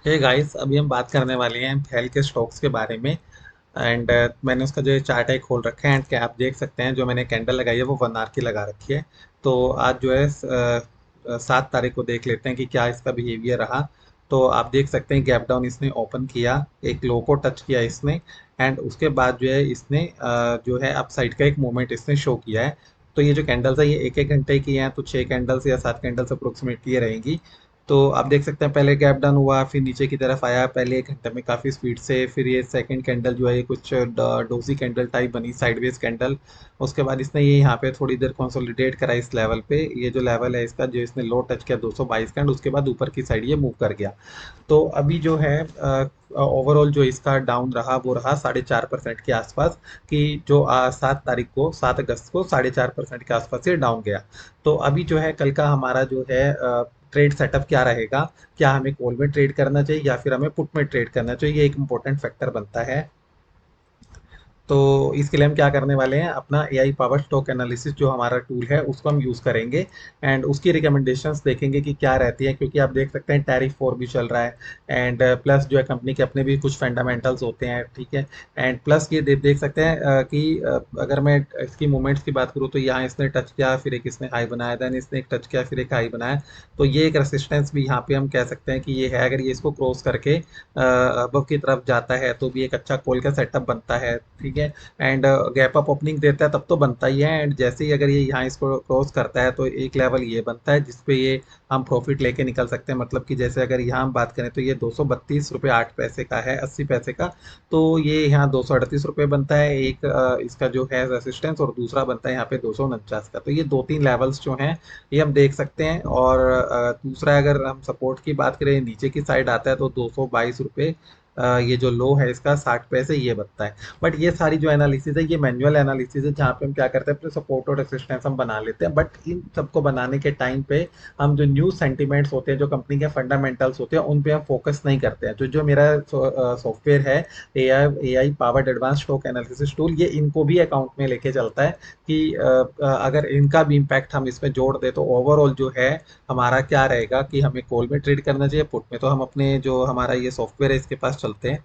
Hey guys, अभी हम बात करने वाले हैं फैल के स्टॉक्स के बारे में। एंड मैंने उसका जो ये चार्ट है खोल रखा है। एंड क्या आप देख सकते हैं, जो मैंने कैंडल लगाई है वो 1 आवर की लगा रखी है। तो आज जो है 7 तारीख को देख लेते हैं कि क्या इसका बिहेवियर रहा। तो आप देख सकते हैं गैप डाउन इसने ओपन किया, एक लो को टच किया इसने। एंड उसके बाद जो है इसने जो है अप साइड का एक मूवमेंट इसने शो किया है। तो ये जो कैंडल्स है ये एक एक घंटे की हैं, तो 6 कैंडल्स या 7 कैंडल्स अप्रोक्सीमेटली रहेंगी। तो आप देख सकते हैं पहले गैप डाउन हुआ, फिर नीचे की तरफ आया पहले 1 घंटे में काफ़ी स्पीड से। फिर ये सेकंड कैंडल जो है ये कुछ डोजी कैंडल टाइप बनी, साइडवेज कैंडल। उसके बाद इसने ये यहाँ पे थोड़ी देर कंसोलिडेट करा इस लेवल पे। ये जो लेवल है इसका, जो इसने लो टच किया 222 का, एंड उसके बाद ऊपर की साइड ये मूव कर गया। तो अभी जो है ओवरऑल जो इसका डाउन रहा वो रहा 4.5% के आसपास। कि जो 7 तारीख को, 7 अगस्त को 4.5% के आसपास ये डाउन गया। तो अभी जो है कल का हमारा जो है ट्रेड सेटअप क्या रहेगा। क्या हमें कॉल में ट्रेड करना चाहिए या फिर हमें पुट में ट्रेड करना चाहिए, ये एक इंपॉर्टेंट फैक्टर बनता है। तो इसके लिए हम क्या करने वाले हैं, अपना एआई पावर स्टॉक एनालिसिस जो हमारा टूल है उसको हम यूज़ करेंगे। एंड उसकी रिकमेंडेशंस देखेंगे कि क्या रहती है, क्योंकि आप देख सकते हैं टैरिफ वॉर भी चल रहा है। एंड प्लस जो है कंपनी के अपने भी कुछ फंडामेंटल्स होते हैं, ठीक है। एंड प्लस ये देख सकते हैं कि अगर मैं इसकी मूवमेंट्स की बात करूँ तो यहाँ इसने टच किया, फिर एक इसने हाई बनाया, देन इसने एक टच किया, फिर एक हाई बनाया। तो ये एक रेसिस्टेंस भी यहाँ पे हम कह सकते हैं कि ये है। अगर ये इसको क्रॉस करके अबव की तरफ जाता है तो भी एक अच्छा कॉल का सेटअप बनता है, ठीक है। एंड गैप अप ओपनिंग देता है तब तो बनता ही है। एंड जैसे ही अगर ये यहाँ इसको क्रॉस करता है तो एक लेवल ये बनता है जिसपे ये हम प्रॉफिट लेके निकल सकते हैं। मतलब कि जैसे अगर यहाँ हम बात करें तो ये 232 रुपये 8 पैसे का है, 80 पैसे का। तो ये यहाँ 238 रुपये बनता है एक इसका जो है रेसिस्टेंस, और दूसरा बनता है यहाँ पे 249 का। तो ये दो तीन लेवल्स जो हैं ये हम देख सकते हैं। और दूसरा अगर हम सपोर्ट की बात करें, नीचे की साइड आता है तो 222 रुपये ये जो लो है इसका 60 पैसे ये बनता है। बट ये सारी जो एनालिसिस है ये मैनुअल एनालिसिस है, जहाँ पे हम क्या करते हैं अपने सपोर्ट और रेसिस्टेंस हम बना लेते हैं। बट इन सबको बनाने के टाइम पे हम जो न्यू सेंटिमेंट्स होते हैं, जो कंपनी के फंडामेंटल्स होते हैं, उन पे हम फोकस नहीं करते हैं। जो जो मेरा सॉफ्टवेयर है, A I powered advance stock analysis tool, ये इनको भी अकाउंट में लेके चलता है कि अगर इनका भी इम्पैक्ट हम इसमें जोड़ दें तो ओवरऑल जो है हमारा क्या रहेगा, कि हमें कॉल में ट्रेड करना चाहिए पुट में। तो हम अपने जो हमारा ये सॉफ्टवेयर है इसके पास चलते हैं।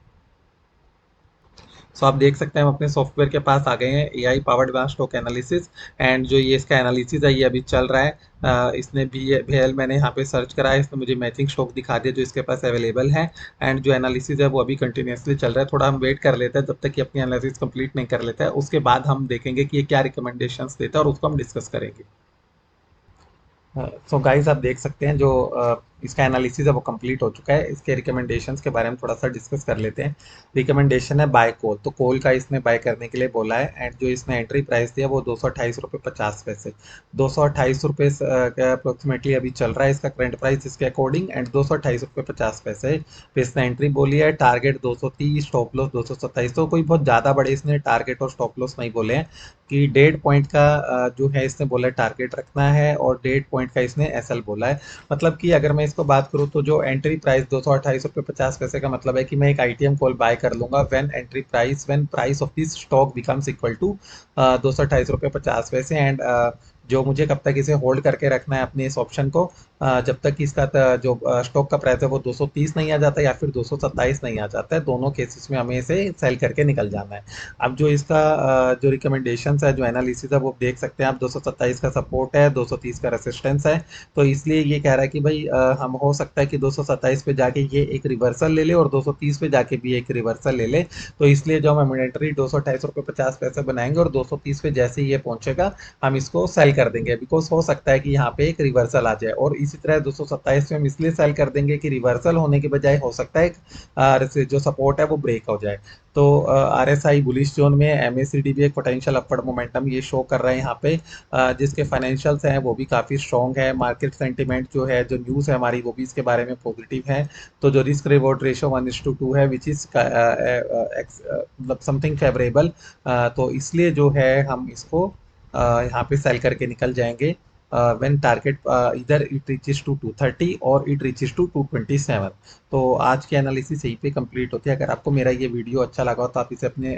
सो आप देख सकते हैं हम अपने सॉफ्टवेयर के पास आ गए हैं, AI powered advance stock analysis. And जो ये इसका एनालिसिस है ये अभी चल रहा है। इसने भी भेल मैंने यहाँ पे सर्च करा है, इसने मुझे मैचिंग स्टॉक दिखा दिया जो इसके पास अवेलेबल है। एंड जो एनालिसिस है वो अभी कंटिन्यूसली चल रहा है। थोड़ा हम वेट कर लेते हैं जब तक कि अपनी एनालिसिस कंप्लीट नहीं कर लेता है, उसके बाद हम देखेंगे कि ये क्या रिकमेंडेशंस देता है और उसको हम डिस्कस करेंगे। सो गाइस, आप देख सकते हैं जो इसका एनालिसिस है वो कंप्लीट हो चुका है। इसके रिकमेंडेशंस के बारे में थोड़ा सा डिस्कस कर लेते हैं। रिकमेंडेशन है बाय कॉल, तो कॉल का इसने बाय करने के लिए बोला है। एंड जो इसने एंट्री प्राइस दिया वो 228 रुपये 50 पैसे, 228 रुपये का अप्रोक्सीमेटली अभी चल रहा है इसका करंट प्राइस इसके अकॉर्डिंग। एंड 228 रुपये 50 पैसे पे इसने एंट्री बोली है। Target 230, stop loss 227। तो कोई बहुत ज़्यादा बड़े इसने टारगेट और स्टॉप लॉस नहीं बोले हैं। कि 1.5 पॉइंट का जो है इसने बोला है टारगेट रखना है, और 1.5 पॉइंट का इसने एसएल बोला है। मतलब कि अगर मैं इसको बात करूँ तो जो एंट्री प्राइस 228 रुपये 50 पैसे का मतलब है कि मैं एक आईटीएम कॉल बाय कर लूंगा when price of this stock becomes equal to 228 रुपये 50 पैसे। एंड जो मुझे कब तक इसे होल्ड करके रखना है अपने इस ऑप्शन को, जब तक कि इसका जो स्टॉक का प्राइस है वो 230 नहीं आ जाता या फिर 227 नहीं आ जाता है। दोनों केसेस में हमें इसे सेल करके निकल जाना है। अब जो इसका जो रिकमेंडेशंस है, जो एनालिसिस है, वो देख सकते हैं आप। 227 का सपोर्ट है, 230 का रेसिस्टेंस है। तो इसलिए ये कह रहा है कि भाई हम हो सकता है कि 227 पे जाके ये एक रिवर्सल ले ले और 230 पे जाके भी एक रिवर्सल ले ले। तो इसलिए जो हम मिलिट्री 228 रुपये 50 पैसे बनाएंगे, और 230 पे जैसे ही ये पहुंचेगा हम इसको सेल कर देंगे, बिकॉज हो सकता है कि यहाँ पे एक रिवर्सल आ जाए। और इसी तरह 227 में हम इसलिए सेल कर देंगे कि रिवर्सल होने के बजाय हो सकता है एक जो सपोर्ट है वो ब्रेक हो जाए। तो आरएसआई बुलिश जोन में, एमएसीडी भी एक पोटेंशियल अपवर्ड मोमेंटम ये शो कर रहा है यहाँ पे। जिसके फाइनेंशियल्स हैं वो भी काफ़ी स्ट्रॉन्ग है। मार्केट सेंटिमेंट जो है, जो न्यूज़ है हमारी, वो भी इसके बारे में पॉजिटिव है। तो जो रिस्क रिवॉर्ड रेशो 1:2 है, विच इज़ मतलब समथिंग फेवरेबल। तो इसलिए जो है हम इसको यहाँ पे सेल करके निकल जाएंगे। व्हेन टारगेट इधर इट रीचेस टू 230 और इट रीचेस टू 227। तो आज की एनालिसिस यहीं पे कंप्लीट होती है। अगर आपको मेरा ये वीडियो अच्छा लगा हो तो आप इसे अपने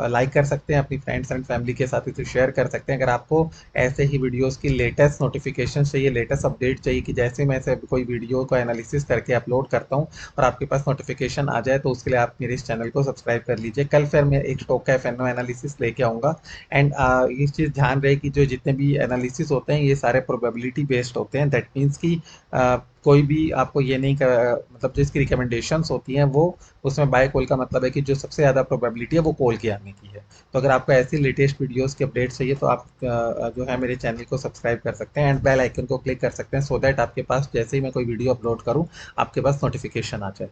लाइक कर सकते हैं, अपनी फ्रेंड्स एंड फैमिली के साथ इसे शेयर कर सकते हैं। अगर आपको ऐसे ही वीडियोस की लेटेस्ट नोटिफिकेशन चाहिए, लेटेस्ट अपडेट चाहिए कि जैसे मैं से कोई वीडियो को एनालिसिस करके अपलोड करता हूँ और आपके पास नोटिफिकेशन आ जाए, तो उसके लिए आप मेरे इस चैनल को सब्सक्राइब कर लीजिए। कल फिर मैं एक स्टॉक का एफएनओ एनालिसिस लेके आऊँगा। एंड ये चीज़ ध्यान रहे कि जो जितने भी एनालिसिस होते हैं ये सारे प्रोबेबिलिटी बेस्ड होते हैं। दैट मीन्स कि कोई भी आपको ये नहीं मतलब जो इसकी रिकमेंडेशंस होती हैं वो, उसमें बाय कॉल का मतलब है कि जो सबसे ज़्यादा प्रोबेबिलिटी है वो कॉल के आने की है। तो अगर आपको ऐसी लेटेस्ट वीडियोस की अपडेट चाहिए तो आप जो है मेरे चैनल को सब्सक्राइब कर सकते हैं एंड बेल आइकन को क्लिक कर सकते हैं, सो दैट आपके पास जैसे ही मैं कोई वीडियो अपलोड करूँ आपके पास नोटिफिकेशन आ जाए।